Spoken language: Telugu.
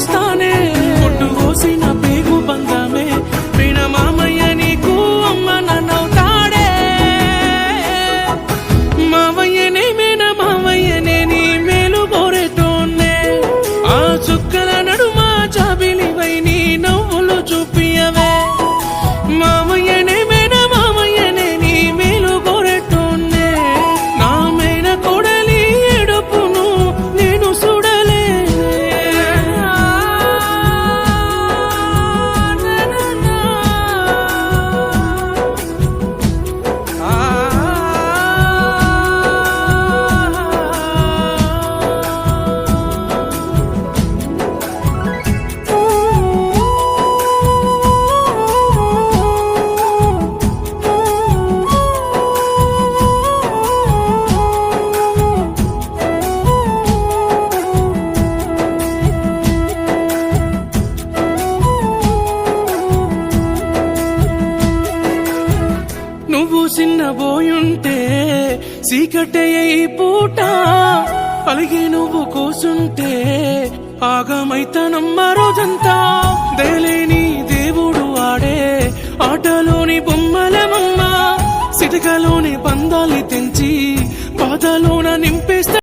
వస్తానే కొట్టు కోసిన పేగు బంధమే పిన మామయ్య నీకు అమ్మ నన్నవుతాడే మావయ్యనే మేన మావయ్యనే నీ మేలు కోరేటోన్నే ఆ చుక్కల నడుమ జాబిలివై నీ నవ్వులు చూపియవే మావయ్యనే మేన మావయ్యనే నీ మేలు కోరేటోన్నే నా మేన కొడలి ఎడుపును నేను చూడలే నువ్వు చిన్నబోయుంటే చీకటే ఈ పూట అలిగి నువ్వు కూసుంటే ఆగమైతనమ్మ రోజంతా దేలేని దేవుడు ఆడే ఆటలోని బొమ్మలమమ్మ సిటకలోని బంధాల్ని తెంచి బాధలోన నింపేస్తా